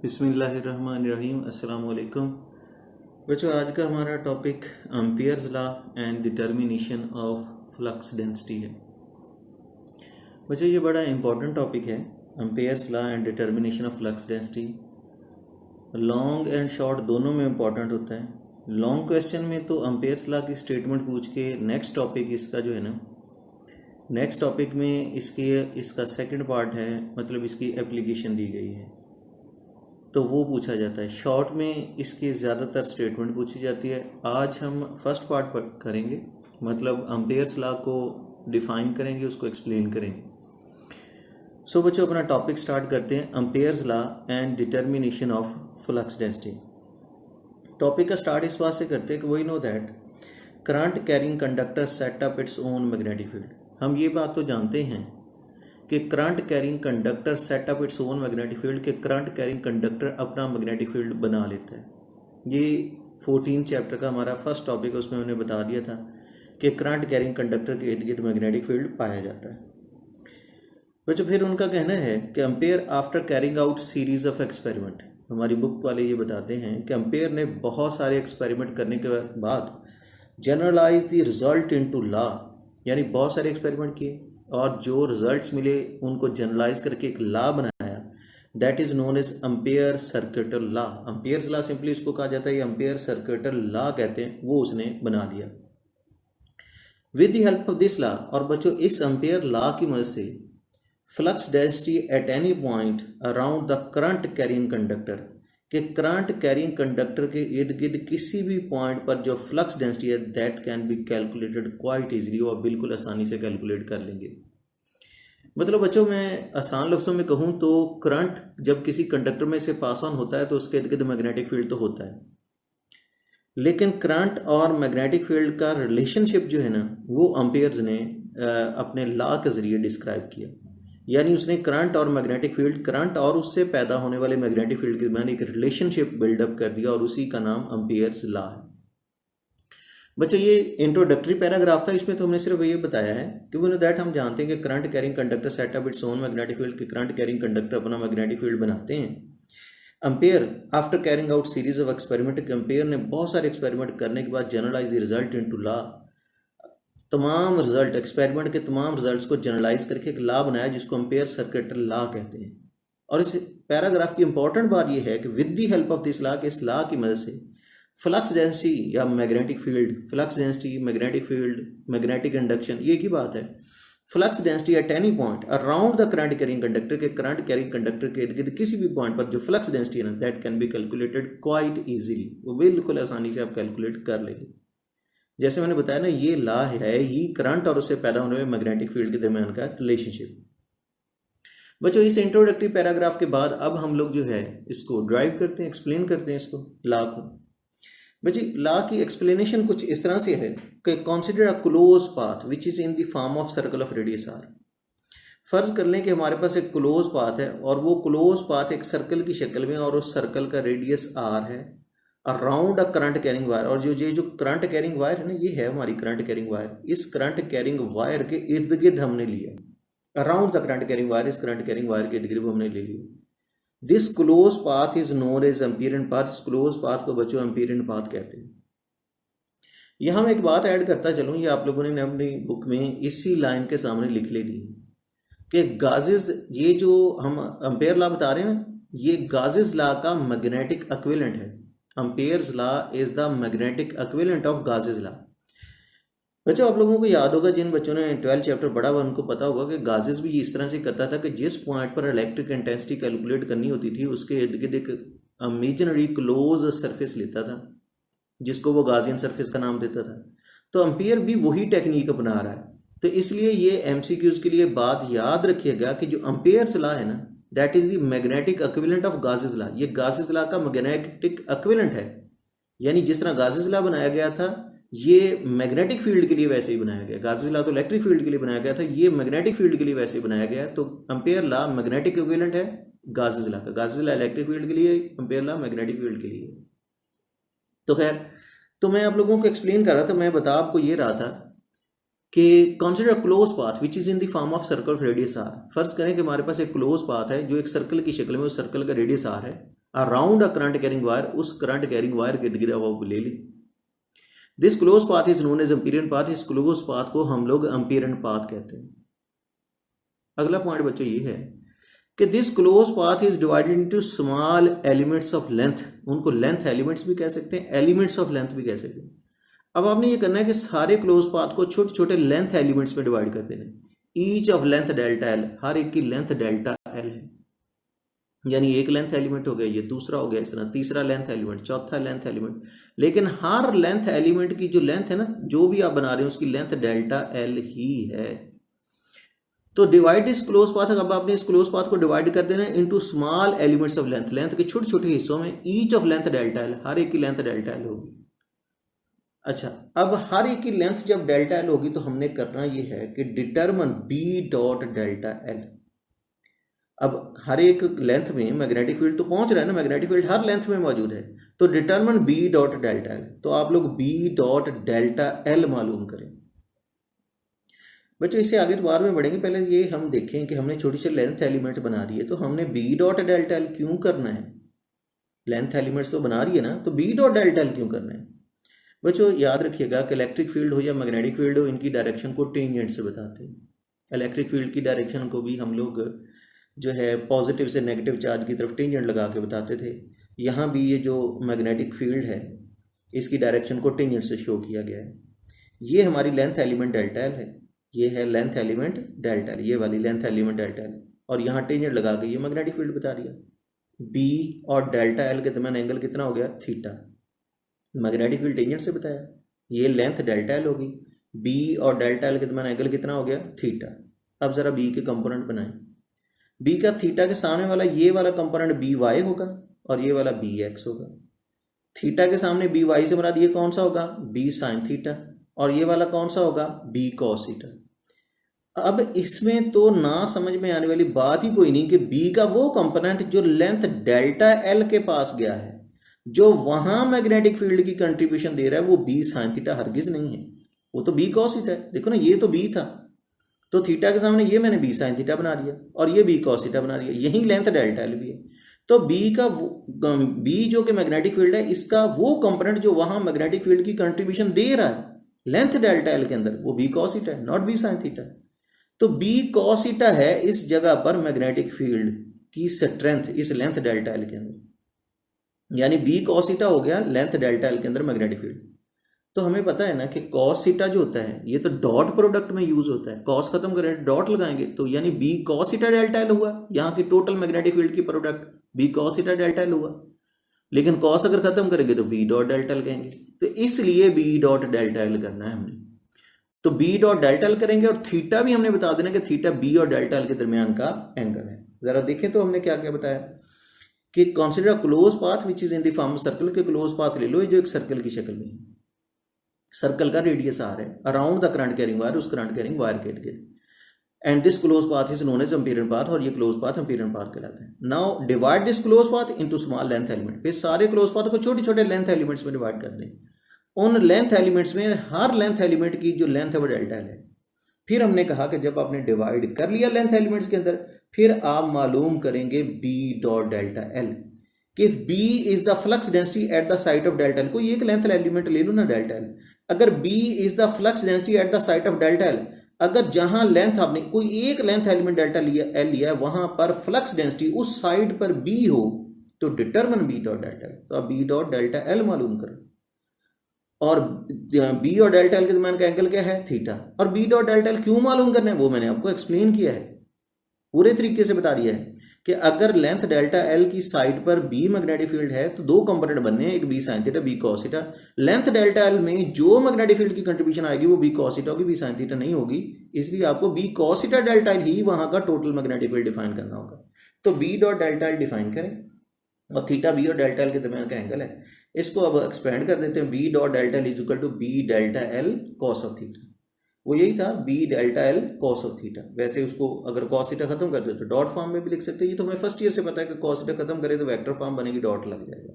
बिस्मिल्लाहिर्रहमानिर्रहीम। अस्सलाम वालेकुम बच्चों। आज का हमारा topic amperes law and determination of flux density है। बच्चों ये बड़ा इंपॉर्टेंट टॉपिक है, amperes law and determination of flux density. Long and short दोनों में इंपॉर्टेंट होता है। लॉन्ग क्वेश्चन में तो एम्पियर्स लॉ की स्टेटमेंट पूछ के नेक्स्ट टॉपिक इसका जो है ना, नेक्स्ट टॉपिक में इसका सेकंड पार्ट है, मतलब इसकी एप्लीकेशन दी गई है तो वो पूछा जाता है। शॉर्ट में इसकी ज़्यादातर स्टेटमेंट पूछी जाती है। आज हम फर्स्ट पार्ट पर करेंगे, मतलब एम्पियर्स लॉ को डिफाइन करेंगे, उसको एक्सप्लेन करेंगे। सो बच्चों अपना टॉपिक स्टार्ट करते हैं, Ampere's law and determination of flux density. Topic का स्टार्ट इस बात से करते हैं कि we know that current carrying conductor set up its own magnetic field. हम ये बात तो जानते हैं कि current carrying conductor set up its own magnetic field, के करंट कैरिंग कंडक्टर अपना मैग्नेटिक फील्ड बना लेता है। ये 14 चैप्टर का हमारा फर्स्ट टॉपिक है, उसमें मैंने बता दिया था कि करंट कैरिंग कंडक्टर के इर्द गिर्द मैग्नेटिक फील्ड पाया जाता है। बच्चों फिर उनका कहना है कि ampere after carrying out series of experiment, हमारी बुक वाले ये बताते हैं कि एम्पेयर ने बहुत सारे एक्सपेरिमेंट करने के बाद generalise the result into law, यानी बहुत सारे एक्सपेरिमेंट किए और जो रिजल्ट्स मिले उनको जनरलाइज करके एक लॉ बनाया, that is known as Ampere circuital law. Ampere's law simply उसको कहा जाता है, एम्पेयर सर्किटल लॉ कहते हैं, वो उसने बना दिया with the help of this law. और बच्चों इस एम्पेयर लॉ की मदद से flux density at any point around the current carrying conductor, कि करंट कैरिंग कंडक्टर के इर्द गिर्द किसी भी पॉइंट पर जो फ्लक्स डेंसिटी है that can be calculated quite easily, और बिल्कुल आसानी से कैलकुलेट कर लेंगे। मतलब बच्चों मैं आसान लफ्ज़ों में कहूँ तो करंट जब किसी कंडक्टर में से पास ऑन होता है तो उसके इर्द गिर्द मैग्नेटिक फील्ड तो होता है, लेकिन करंट और मैग्नेटिक फील्ड का रिलेशनशिप जो है ना वो एम्पियर्स ने अपने लॉ के ज़रिए डिस्क्राइब किया। यानी उसने करंट और मैग्नेटिक फील्ड, करंट और उससे पैदा होने वाले मैग्नेटिक फील्ड के दरमियान एक रिलेशनशिप बिल्डअप कर दिया, और उसी का नाम एम्पियर्स लॉ है। बच्चों ये इंट्रोडक्टरी पैराग्राफ था, इसमें तो हमने सिर्फ ये बताया है कि वो दैट हम जानते हैं कि current carrying conductor set up its own magnetic field, के करंट कैरिंग कंडक्टर अपना मैग्नेटिक फील्ड बनाते हैं। Ampere after carrying out series of experiment, ampere ने बहुत सारे एक्सपेरिमेंट करने के बाद जनरलाइज रिजल्ट इनटू लॉ, तमाम रिजल्ट एक्सपेरिमेंट के तमाम रिजल्ट्स को जनरलाइज करके एक लॉ बनाया जिसको एम्पेयर सर्किटल लॉ कहते हैं। और इस पैराग्राफ की इंपॉर्टेंट बात यह है कि with the help of this law, के इस लॉ की मदद से फ्लक्स डेंसिटी या magnetic field, flux density, magnetic field, magnetic induction, ये की बात है। Flux density at any point around the current carrying conductor, के करंट कैरिंग कंडक्टर के इर्द गिर्द किसी भी पॉइंट पर जो फ्लक्स डेंसिटी है ना that can be calculated quite easily, वो बिल्कुल आसानी से आप कैलकुलेट कर लेंगे। जैसे मैंने बताया ना ये लॉ है ही करंट और उससे पैदा होने वाले मैग्नेटिक फील्ड के दरमियान का रिलेशनशिप। बच्चों इस इंट्रोडक्टरी पैराग्राफ के बाद अब हम लोग जो है इसको ड्राइव करते हैं, एक्सप्लेन करते हैं इसको लॉ को। बच्ची लॉ की एक्सप्लेनेशन कुछ इस तरह से है कि consider a close path which is in the form of circle of radius r. फर्ज कर लें कि हमारे पास एक क्लोज पाथ है और वो क्लोज पाथ एक सर्कल की शक्ल में, और उस सर्कल का रेडियस आर है, around a current carrying wire. और जो करंट कैरिंग वायर है ना ये है हमारी करंट कैरिंग वायर, इस करंट कैरिंग वायर के इर्द गिर्द हमने लिया, around the current carrying wire, इस करंट कैरिंग वायर के इर्द गिर्द हमने ले लिया। This close path is known as Amperian path. इस क्लोज पाथ को बच्चों एम्पियरेंट पाथ कहते हैं। यहां मैं एक बात ऐड करता चलूं, ये आप लोगों ने अपनी बुक में इसी लाइन के सामने लिख लेनी है कि गाजेस, ये जो हम एम्पेयर लॉ बता रहे हैं ना, ये गाजेस लॉ का मैग्नेटिक इक्विवेलेंट है। Ampere's law is the magnetic equivalent of Gauss's law. बच्चों आप लोगों को याद होगा, जिन बच्चों ने 12 चैप्टर पढ़ा हुआ उनको पता होगा कि गाजेस भी इस तरह से करता था कि जिस पॉइंट पर इलेक्ट्रिक इंटेंसिटी कैलकुलेट करनी होती थी उसके इर्द गिर्द एक इमेजिनरी क्लोज सरफेस लेता था जिसको वो गाजियन सरफेस का नाम देता था। तो एम्पियर भी वही टेक्निक अपना रहा है। तो इसलिए ये एमसीक्यूज के लिए बात याद रखिएगा कि जो एम्पेयर्स लॉ है ना that is the magnetic equivalent of Gauss's law. ये गाजेस लॉ का मैग्नेटिक इक्विवेलेंट है, यानी जिस तरह गाजेस लॉ बनाया गया था ये मैग्नेटिक फील्ड के लिए वैसे ही बनाया गया। गाजेस लॉ तो इलेक्ट्रिक फील्ड के लिए बनाया गया था, ये मैग्नेटिक फील्ड के लिए वैसे ही बनाया गया। तो एम्पेयर लॉ मैग्नेटिक इक्विवेलेंट है गाजेस लॉ का। गाजेस लॉ इलेक्ट्रिक फील्ड के लिए, एम्पेयर लॉ मैग्नेटिक फील्ड के लिए। तो खैर, तो मैं आप लोगों को एक्सप्लेन कर रहा था, मैं बता आपको ये रहा था कि consider close path which is in the form of circle radius r. फर्ज करें कि हमारे पास एक क्लोज पाथ है जो एक सर्कल की शक्ल में, उस सर्कल का रेडियस आर है, around a current carrying wire, उस करंट कैरिंग वायर के इर्द गिर्द आप ले लें। This close path is known as Amperian path, इस क्लोज पाथ को हम लोग एम्पीरियन पाथ कहते हैं। अगला पॉइंट बच्चों ये है कि this close path is divided into small elements of length, उनको लेंथ एलिमेंट्स भी कह सकते हैं, एलिमेंट्स ऑफ लेंथ भी कह सकते हैं। अब आपने ये करना है कि सारे क्लोज पाथ को छोटे छोटे लेंथ एलिमेंट्स में डिवाइड कर देना। Each of length delta L, हर एक की लेंथ डेल्टा एल है, यानी एक लेंथ एलिमेंट हो गया, ये दूसरा हो गया, इस तरह तीसरा लेंथ एलिमेंट, चौथा लेंथ एलिमेंट। लेकिन हर लेंथ एलिमेंट की जो लेंथ है ना, जो भी आप बना रहे हैं उसकी लेंथ डेल्टा एल ही है। तो डिवाइड इस क्लोज पाथ, अब आपने इस क्लोज पाथ को डिवाइड कर देना into small elements of length, length के छोटे छोटे हिस्सों में, each of length delta L, हर एक की लेंथ डेल्टा एल होगी। अच्छा, अब हर एक की लेंथ जब डेल्टा एल होगी तो हमने करना ये है कि determine B dot delta L. अब हर एक लेंथ में मैग्नेटिक फील्ड तो पहुंच रहा है ना, मैग्नेटिक फील्ड हर लेंथ में मौजूद है, तो determine B dot delta L, तो आप लोग बी डॉट डेल्टा एल मालूम करें। बच्चों इससे आगे तो बाद में बढ़ेंगे, पहले ये हम देखें कि हमने छोटी सी लेंथ एलिमेंट बना दी है, तो हमने बी डॉट डेल्टा एल क्यों करना है? लेंथ एलिमेंट्स तो बना रही है ना, तो बी डॉट डेल्टा एल क्यों करना है? बच्चों याद रखिएगा कि इलेक्ट्रिक फील्ड हो या मैग्नेटिक फील्ड हो, इनकी डायरेक्शन को टेंजेंट से बताते हैं। इलेक्ट्रिक फील्ड की डायरेक्शन को भी हम लोग जो है पॉजिटिव से नेगेटिव चार्ज की तरफ टेंजेंट लगा के बताते थे। यहाँ भी ये जो मैग्नेटिक फील्ड है इसकी डायरेक्शन को टेंजेंट से शो किया गया है। ये हमारी लेंथ एलिमेंट डेल्टा एल है, ये है लेंथ एलिमेंट डेल्टा एल, ये वाली लेंथ एलिमेंट डेल्टा एल, और यहाँ टेंजेंट लगा के ये मैग्नेटिक फील्ड बता रही है। बी और डेल्टा एल के दरमियान एंगल कितना हो गया? थीटा। मैग्नेटिक फील्ड टेंजेंट से बताया, ये लेंथ डेल्टा एल होगी, बी और डेल्टा एल के दरमियान एंगल कितना हो गया? थीटा। अब जरा बी के कंपोनेंट बनाएं। बी का थीटा के सामने वाला ये वाला कंपोनेंट बी वाई होगा और ये वाला बी एक्स होगा। थीटा के सामने बी वाई से मुराद ये कौन सा होगा? बी साइन थीटा, और ये वाला कौन सा होगा? B cos theta. अब इसमें तो ना समझ में आने वाली बात ही कोई नहीं कि बी का वो कंपोनेंट जो लेंथ डेल्टा एल के पास गया है, जो वहां मैग्नेटिक फील्ड की कंट्रीब्यूशन दे रहा है, वो बी साइन थीटा हरगिज नहीं है, वो तो बी कॉस थीटा है। देखो ना, ये तो बी था, तो थीटा के सामने ये मैंने बी साइन थीटा बना दिया और ये बी कॉस थीटा बना दिया, यही लेंथ डेल्टा एल भी है। तो बी का बी जो कि मैग्नेटिक फील्ड है, इसका वो कंपोनेंट जो वहां मैग्नेटिक फील्ड की कंट्रीब्यूशन दे रहा है लेंथ डेल्टा एल के अंदर, वो बी कॉस थीटा है, नॉट बी साइन थीटा। तो बी कॉस थीटा है इस जगह पर मैग्नेटिक फील्ड की स्ट्रेंथ इस लेंथ डेल्टा एल के अंदर, यानी बी कॉस थीटा हो गया लेंथ डेल्टा एल के अंदर मैग्नेटिक फील्ड। तो हमें पता है ना कि कॉस थीटा जो होता है ये तो डॉट प्रोडक्ट में यूज होता है, कॉस खत्म करें डॉट लगाएंगे, तो यानी B cos theta delta L हुआ, यहाँ की टोटल मैग्नेटिक फील्ड की product B cos theta delta L हुआ। लेकिन कॉस अगर खत्म करेंगे तो बी डॉट डेल्टा एल कहेंगे, तो इसलिए बी डॉट डेल्टा एल करना है हमने। तो बी डॉट डेल्टा एल करेंगे और थीटा भी हमने बता देना कि थीटा बी और डेल्टा एल के दरमियान का एंगल है। जरा देखें तो हमने क्या क्या बताया कि consider close path which is in the form circle, के क्लोज पाथ ले लो जो एक सर्कल की शक्ल में है, सर्कल का रेडियस आर है, around the current carrying wire, उस करंट कैरिंग वायर के इर्द, and this close path is known as Amperian path, और ये क्लोज पाथ एम्पीरियन पाथ कहलाता है। Now divide this close path into small length element, फिर सारे क्लोज पाथ को छोटे छोटे लेंथ एलिमेंट्स में डिवाइड कर दें। उन लेंथ एलिमेंट्स में हर लेंथ एलिमेंट की जो लेंथ है वो डेल्टा एल है। फिर हमने कहा कि जब आपने डिवाइड कर लिया लेंथ एलिमेंट्स के अंदर, फिर आप मालूम करेंगे बी डॉट डेल्टा एल, कि B is the flux density at the site of delta L. कोई एक लेंथ एलिमेंट ले लो ना डेल्टा एल, अगर B is the flux density at the site of delta L, अगर जहां लेंथ आपने कोई एक लेंथ एलिमेंट डेल्टा एल लिया है वहां पर फ्लक्स डेंसिटी उस साइड पर बी हो, तो determine B dot delta L, तो आप बी डॉट डेल्टा एल मालूम करो। और बी और डेल्टा एल के दरमियान का एंगल क्या है? थीटा। और बी डॉट डेल्टा एल क्यों मालूम करना है वो मैंने आपको एक्सप्लेन किया है, पूरे तरीके से बता दिया है कि अगर लेंथ डेल्टा एल की साइड पर बी मैग्नेटिक फील्ड है तो दो कंपोनेंट बनने हैं, एक B sine theta B cos theta. Length delta L में जो मैग्नेटिक फील्ड की कंट्रीब्यूशन आएगी वो बी कॉस थीटा होगी, बी साइन थीटा नहीं होगी, इसलिए आपको B cos theta delta L ही वहां का टोटल मैग्नेटिक फील्ड डिफाइन करना होगा। तो B dot delta L define करें, और थीटा बी और डेल्टा एल के दरमियान का एंगल है। इसको अब एक्सपेंड कर देते हैं, B dot delta L is equal to B delta L cos of theta, वो यही था B delta L cos of theta. वैसे उसको अगर कॉस थीटा खत्म कर दे तो डॉट फॉर्म में भी लिख सकते हैं, ये तो हमें फर्स्ट ईयर से पता है कि कॉस थीटा खत्म करे तो वेक्टर फॉर्म बनेगी, डॉट लग जाएगा।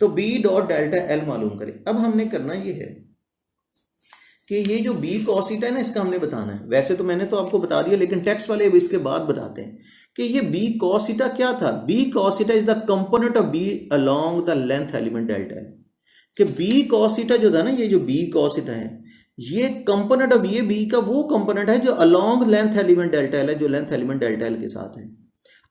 तो बी डॉट डेल्टा एल मालूम करें। अब हमने करना ये है कि ये जो बी कॉस थीटा है ना, इसका हमने बताना है। वैसे तो मैंने तो आपको बता दिया, लेकिन टेक्स्ट वाले अब इसके बाद बताते हैं कि ये बी कॉस थीटा क्या था, B cos theta is the component of B along the length element delta L. कि बी कॉस थीटा जो था ना, ये जो बी कॉस थीटा है, ये कंपोनेंट ऑफ ये बी का वो कंपोनेंट है जो along length element delta L है, जो लेंथ एलिमेंट डेल्टा एल के साथ है।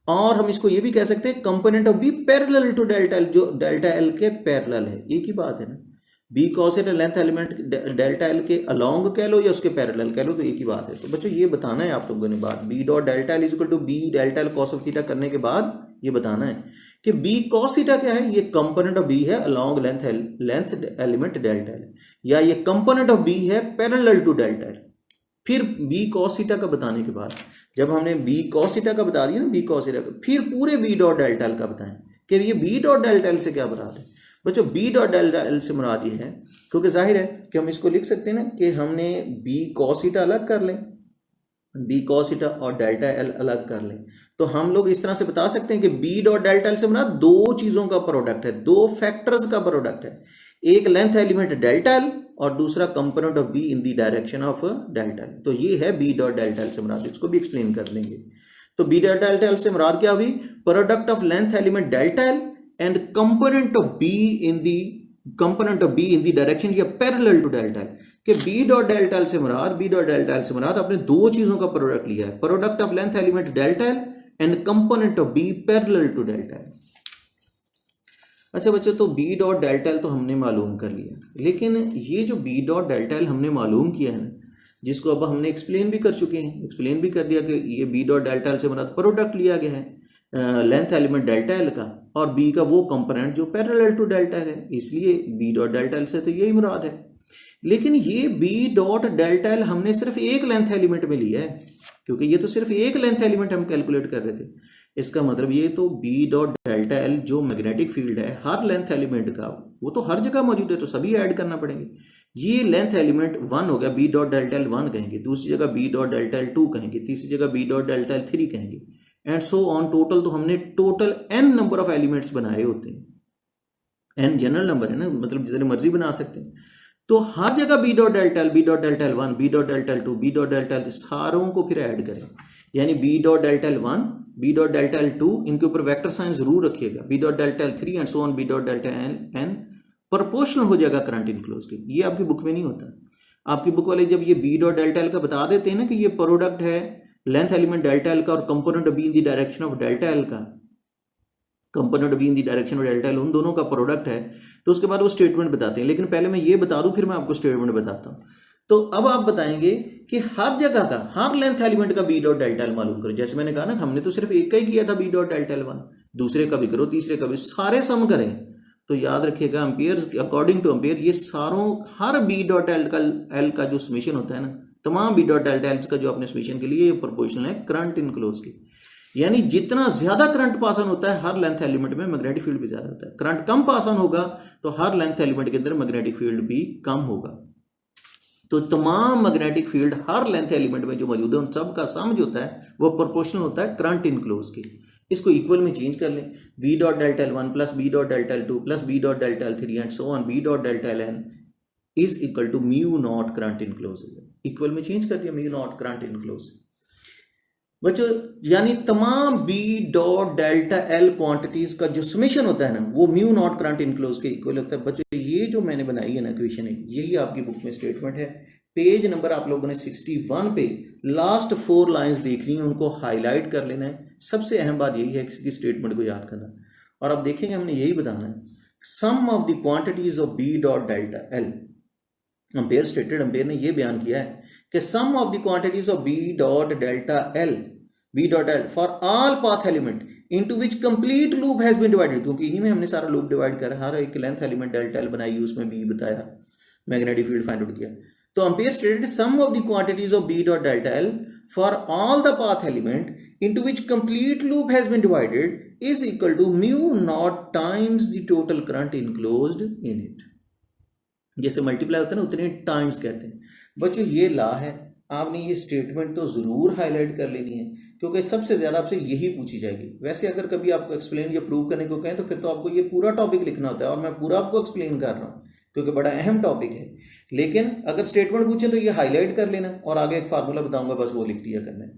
और हम इसको ये भी कह सकते हैं component of B parallel to delta L, जो डेल्टा एल के पैरेलल है। एक ही बात है ना, B cos theta length element delta L के अलोंग कह लो या उसके पैरेलल कह लो, तो एक ही बात है। तो बच्चों ये बताना है आप लोगों ने बात, B dot delta L is equal to B delta L cos of theta करने के बाद ये बताना है कि बी कॉस थीटा क्या है, ये कंपोनेंट ऑफ बी है along length element delta L, या ये कंपोनेंट ऑफ बी है पैरेलल टू डेल्टा एल। फिर बी कॉस थीटा का बताने के बाद, जब हमने बी कॉस थीटा का बता दिया ना, बी कॉस थीटा का, फिर पूरे बी डॉट डेल्टा एल का बताएं कि ये बी डॉट डेल्टा एल से क्या मुराद है। बच्चों बी डॉट डेल्टा एल से मुराद ये है, क्योंकि जाहिर है कि हम इसको लिख सकते हैं ना कि हमने बी कॉस थीटा अलग कर लें, बी कॉस थीटा और डेल्टा एल अलग कर लें, तो हम लोग इस तरह से बता सकते हैं कि बी डॉट डेल्टा एल से मुराद दो चीजों का प्रोडक्ट है, दो फैक्टर्स का प्रोडक्ट है, एक लेंथ एलिमेंट डेल्टा एल और दूसरा component of B in the direction of delta L. तो ये है बी डॉट डेल्टा एल से मुराद, इसको भी एक्सप्लेन कर देंगे। तो बी डॉट डेल्टा एल से मुराद क्या हुई, product of length element delta L and component of B in the direction या पैरेलल टू डेल्टा एल। कि बी डॉट डेल्टा एल से मुराद आपने दो चीजों का प्रोडक्ट लिया है, product of length element delta L and component of B parallel to delta L. अच्छा बच्चों, तो बी डॉट डेल्टा एल तो हमने मालूम कर लिया, लेकिन ये जो बी डॉट डेल्टा एल हमने मालूम किया है ना, जिसको अब हमने एक्सप्लेन भी कर चुके हैं, एक्सप्लेन भी कर दिया कि ये बी डॉट डेल्टा एल से मुराद प्रोडक्ट लिया गया है लेंथ एलिमेंट डेल्टा एल का और बी का वो कंपोनेंट जो पैरेलल टू डेल्टा एल है, इसलिए बी डॉट डेल्टा एल से तो यही मुराद है। लेकिन ये बी डॉट डेल्टा एल हमने सिर्फ एक लेंथ एलिमेंट में लिया है, क्योंकि ये तो सिर्फ एक लेंथ एलिमेंट हम कैलकुलेट कर रहे थे। इसका मतलब ये तो बी डॉट डेल्टा एल जो मैग्नेटिक फील्ड है हर लेंथ एलिमेंट का, वो तो हर जगह मौजूद है, तो सभी ऐड करना पड़ेंगे। ये लेंथ एलिमेंट 1 हो गया, बी डॉट डेल्टा एल 1 कहेंगे, दूसरी जगह बी डॉट डेल्टा एल 2 कहेंगे, तीसरी जगह बी डॉट डेल्टा एल 3 कहेंगे, एंड सो ऑन। टोटल तो हमने total n number of elements बनाए होते हैं, n जनरल नंबर है ना, मतलब जितने मर्जी बना सकते हैं। तो हर जगह B dot delta L 1, B dot delta L 2, B dot delta L, सारों को फिर ऐड करें, यानी B dot delta L 1, B dot delta L 2, इनके ऊपर वेक्टर साइन जरूर रखिएगा, B dot delta L 3 and so on, B dot delta L n proportional हो जाएगा करंट इनक्लोज के। ये आपकी बुक में नहीं होता, आपकी बुक वाले जब ये बी डॉट डेल्टा एल का बता देते हैं ना कि ये प्रोडक्ट है लेंथ एलिमेंट डेल्टा एल का और component B in the direction of delta L का, component B in the direction of delta L, उन दोनों का प्रोडक्ट है, तो उसके बाद वो स्टेटमेंट बताते हैं। लेकिन पहले मैं ये बता दूं, फिर मैं आपको स्टेटमेंट बताता हूं। तो अब आप बताएंगे कि हर जगह का, हर लेंथ एलिमेंट का बी डॉट डेल्टा एल मालूम करो। जैसे मैंने कहा ना, हमने तो सिर्फ एक का ही किया था बी डॉट डेल्टा एल 1, दूसरे का भी करो, तीसरे का भी, सारे सम करें। तो याद रखिएगा एम्पियर अकॉर्डिंग टू एम्पियर, ये सारों हर बी डॉट एल का जो समेशन होता है ना, तमाम बी डॉट डेल्टा एल का जो अपने समेशन के लिए प्रोपोर्शनल है करंट इनक्लोज की। यानी जितना ज्यादा करंट पास ऑन होता है हर लेंथ एलिमेंट में मैग्नेटिक फील्ड भी ज्यादा होता है, करंट कम पास ऑन होगा तो हर लेंथ एलिमेंट के अंदर मैग्नेटिक फील्ड भी कम होगा। तो तमाम मैग्नेटिक फील्ड हर लेंथ एलिमेंट में जो मौजूद है उन सब का सम जो होता है वो प्रोपोर्शनल होता है करंट इनक्लोज की। इसको इक्वल में चेंज कर लें, B dot delta L 1 plus B dot delta L 2 plus B dot delta L 3 and so on, B dot delta L n is equal to mu naught current enclose. Equal में change कर दिया, mu naught current enclose. बच्चों यानी तमाम B dot delta L quantities का जो summation होता है ना, वो म्यू नॉट करंट इनक्लोज के इक्वल होता है। बच्चों ये जो मैंने बनाई है ना इक्वेशन है, यही आपकी बुक में स्टेटमेंट है। पेज नंबर आप लोगों ने 61 पे लास्ट 4 लाइंस देखनी है, उनको हाईलाइट कर लेना है। सबसे अहम बात यही है कि स्टेटमेंट को याद करना। और अब देखेंगे हमने यही बताना है, sum of the quantities of B dot delta L. Ampere stated, Ampere ने यह बयान किया है कि sum of the quantities of B dot delta L for all path element into which complete loop has been divided, क्योंकि इन्हीं में हमने सारा लूप डिवाइड कर हर एक लेंथ एलिमेंट डेल्टा एल बनाई, उसमें बी बताया, मैग्नेटिक फील्ड फाइंड आउट किया। तो Ampere stated sum of the quantities of B dot delta L for all the path element into which complete loop has been divided is equal to mu naught times the total current enclosed in it. जैसे multiply होता है ना, उतने times कहते हैं। बच्चों ये ला है, आपने ये स्टेटमेंट तो जरूर हाईलाइट कर लेनी है, क्योंकि सबसे ज्यादा आपसे यही पूछी जाएगी। वैसे अगर कभी आपको एक्सप्लेन या प्रूव करने को कहें तो फिर तो आपको ये पूरा टॉपिक लिखना होता है, और मैं पूरा आपको एक्सप्लेन कर रहा हूँ, क्योंकि बड़ा अहम टॉपिक है। लेकिन अगर स्टेटमेंट पूछे तो ये हाईलाइट कर लेना और आगे एक फार्मूला बताऊंगा, बस वो लिख दिया करना है।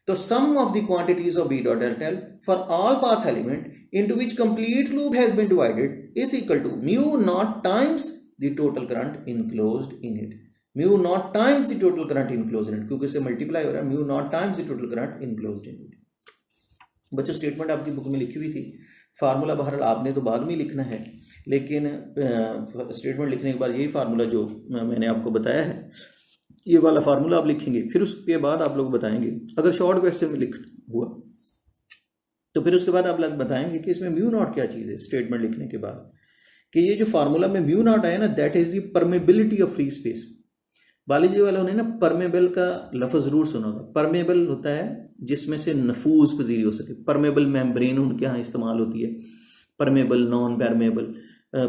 तो sum of the quantities of B dot delta L for all path element into which complete loop has been divided is equal to mu naught times the total current enclosed in it. Mu naught times the total current enclosed in it, क्योंकि इससे multiply हो रहा है, mu naught times the total current enclosed in it. बच्चों statement आपकी book में लिखी हुई थी, फार्मूला बहरहाल आपने तो बाद में लिखना है, लेकिन स्टेटमेंट लिखने के बाद यही फार्मूला जो मैंने आपको बताया है ये वाला फार्मूला आप लिखेंगे, फिर उसके बाद आप लोग बताएंगे। अगर शॉर्ट क्वेश्चन में लिख हुआ तो फिर उसके बाद आप लोग बताएंगे कि इसमें म्यू नॉट क्या चीज़ है। स्टेटमेंट लिखने के बाद कि ये जो फार्मूला में म्यू नॉट आया ना, that is the permeability of free space. Balaji वालों ने ना परमेबल का लफ्ज़ ज़रूर सुना होगा। परमेबल होता है जिसमें से नफूज पजीरी हो सके। परमेबल मेम्ब्रेन उनके यहाँ इस्तेमाल होती है। Permeable, non permeable.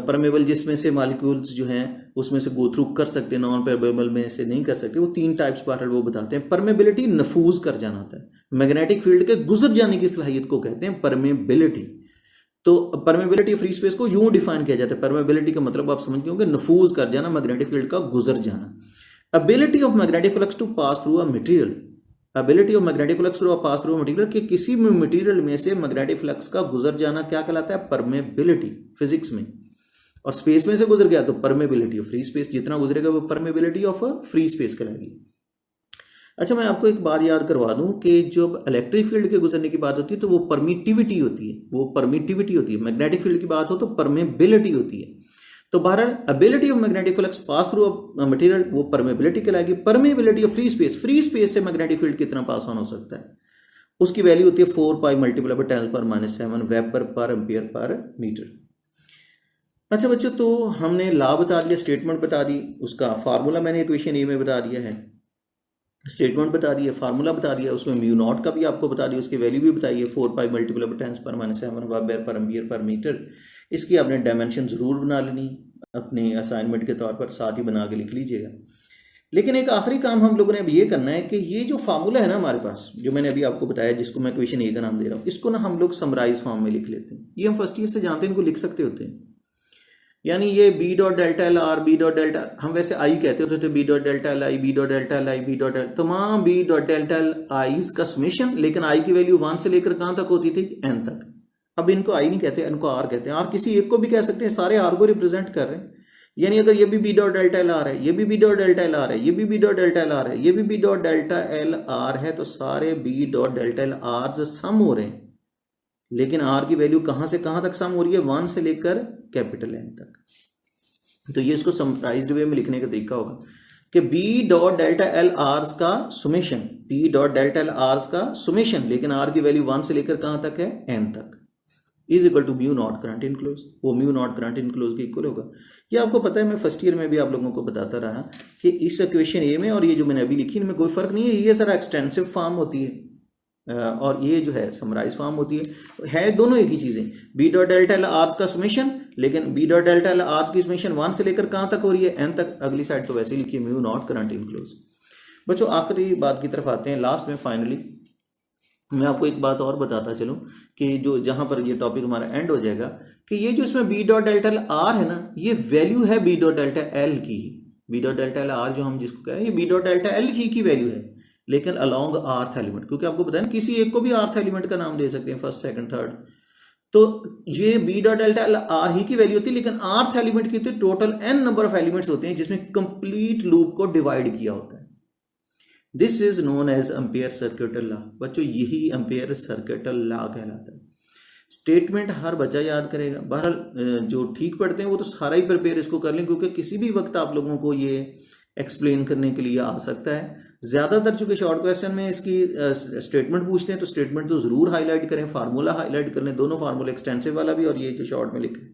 परमेबल जिसमें से मालिक्यूल्स जो हैं उसमें से गो थ्रू कर सकते हैं, नॉन परमेबल में से नहीं कर सकते। वो 3 टाइप्स पर वो बताते हैं। परमेबिलिटी नफूज कर जाना होता है, मैग्नेटिक फील्ड के गुजर जाने की सलाहियत को कहते हैं परमेबिलिटी। तो परमेबिलिटी फ्री स्पेस को यूं डिफाइन किया जाता है। परमेबिलिटी का मतलब आप समझ गए होंगे, नफूज कर जाना, मैग्नेटिक फील्ड का गुजर जाना। Ability of magnetic flux to pass through a material, ability of magnetic flux through pass through material, कि किसी भी मटेरियल में से मैग्नेटिक फ्लक्स का गुजर जाना क्या कहलाता है? परमेबिलिटी फिजिक्स में। और स्पेस में से गुजर गया तो परमेबिलिटी ऑफ फ्री स्पेस, जितना गुजरेगा वो परमेबिलिटी ऑफ फ्री स्पेस कहलाएगी। अच्छा, मैं आपको एक बार याद करवा दूं कि जब इलेक्ट्रिक फील्ड के गुजरने की बात होती है तो वो परमिटिविटी होती है, वो परमिटिविटी होती है। मैग्नेटिक फील्ड की बात हो तो परमेबिलिटी होती है। तो बहरहाल ability of magnetic flux pass through material वो परमेबिलिटी कहलाएगी। Permeability of free space, free space से मैग्नेटिक फील्ड कितना पास ऑन हो सकता है, उसकी वैल्यू होती है 4 पाई मल्टीप्लाई बाय 10⁻⁻⁷ वेबर पर एम्पियर पर मीटर। अच्छा बच्चों, तो हमने लॉ बता दिया, स्टेटमेंट बता दी, उसका फार्मूला मैंने इक्वेशन ए में बता दिया है, स्टेटमेंट बता दिया, फार्मूला बता दिया, उसमें म्यू नॉट का भी आपको बता दिया, उसकी वैल्यू भी बताइए 4 पाई मल्टीप्लाई बाय 10⁻⁷ वेबर पर एम्पियर पर मीटर। इसकी आपने डायमेंशन ज़रूर बना लेनी अपने असाइनमेंट के तौर पर, साथ ही बना के लिख लीजिएगा। लेकिन एक आखिरी काम हम लोगों ने अब ये करना है कि ये जो फार्मूला है ना हमारे पास, जो मैंने अभी आपको बताया, जिसको मैं क्वेश्चन ए का नाम दे रहा हूँ, इसको ना हम लोग समराइज फॉर्म में लिख लेते हैं। ये हम फर्स्ट ईयर से जानते हैं, इनको लिख सकते होते हैं। यानी ये B dot delta L R, B dot delta, हम वैसे आई कहते होते थे, B dot delta L I, B dot delta L I, B dot तमाम B dot delta L I's का समेशन। लेकिन आई की वैल्यू 1 से लेकर कहां तक होती थी? एन तक। अब इनको आई नहीं कहते, इनको आर कहते हैं। आर किसी एक को भी कह सकते हैं, सारे आर को रिप्रेजेंट कर रहे हैं। यानी अगर ये भी B dot delta L R है, ये भी B dot delta L R है, ये भी B dot delta L R है, ये भी B dot delta L R है, तो सारे B dot delta L R sum हो रहे हैं। लेकिन आर की वैल्यू कहां से कहां तक सम हो रही है? 1 से लेकर कैपिटल एन तक। तो ये इसको समराइज्ड वे में लिखने का तरीका होगा कि B dot delta L R's का सुमेशन, B dot delta L R's का सुमेशन, लेकिन आर की वैल्यू 1 से लेकर कहां तक है? एन तक, is equal to mu naught current enclose. वो म्यू नॉट करंट इनक्लोज के इक्वल होगा। ये आपको पता है, मैं फर्स्ट ईयर में भी आप लोगों को बताता रहा कि इस इक्वेशन ए में और ये जो मैंने अभी लिखी इनमें कोई फर्क नहीं है। ये जरा एक्सटेंसिव फॉर्म होती है और ये जो है समराइज फॉर्म होती है दोनों एक ही चीजें। B dot delta L R's का समेशन, लेकिन B dot delta L R's की समेशन 1 से लेकर कहां तक हो रही है? एन तक। अगली साइड तो वैसे ही लिखिए म्यू नॉट करंट इनक्लोज। बच्चों आखिरी बात की तरफ आते हैं, लास्ट में फाइनली मैं आपको एक बात और बताता चलूं कि जो जहां पर ये टॉपिक हमारा एंड हो जाएगा, कि ये जो इसमें B dot delta L R है ना, ये वैल्यू है बी डॉट डेल्टा एल की। B dot delta L R जो हम जिसको कह रहे हैं, ये बी डॉट डेल्टा एल की वैल्यू है, लेकिन अलोंग आर्थ एलिमेंट, क्योंकि आपको पता है ना किसी एक को भी आर्थ एलिमेंट का नाम दे सकते हैं, फर्स्ट सेकंड थर्ड। तो ये B dot delta L R ही की वैल्यू होती है, लेकिन आर्थ एलिमेंट की होती है total N number of elements होते हैं जिसमें कंप्लीट लूप को डिवाइड किया होता है। This is known as Ampere circuital law. बच्चों यही एम्पियर सर्किटल लॉ कहलाता है। स्टेटमेंट हर बच्चा याद करेगा। बहरहाल जो ठीक पढ़ते हैं वो तो सारा ही प्रिपेयर इसको कर लें, क्योंकि किसी भी वक्त आप लोगों को ये एक्सप्लेन करने के लिए आ सकता है। ज़्यादातर चूंकि शॉर्ट क्वेश्चन में इसकी स्टेटमेंट पूछते हैं, तो स्टेटमेंट तो ज़रूर हाईलाइट करें, फार्मूला हाईलाइट कर लें, दोनों फार्मूले, एक्सटेंसिव वाला भी और ये जो शॉर्ट में लिखे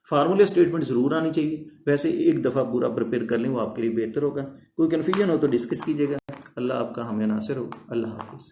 फार्मूले, स्टेटमेंट ज़रूर आनी चाहिए। वैसे एक दफ़ा पूरा प्रिपेयर कर लें, वो आपके लिए बेहतर होगा। कोई कन्फ्यूजन हो तो डिस्कस कीजिएगा। अल्लाह आपका हमें नासिर हो। अल्लाह हाफिज़।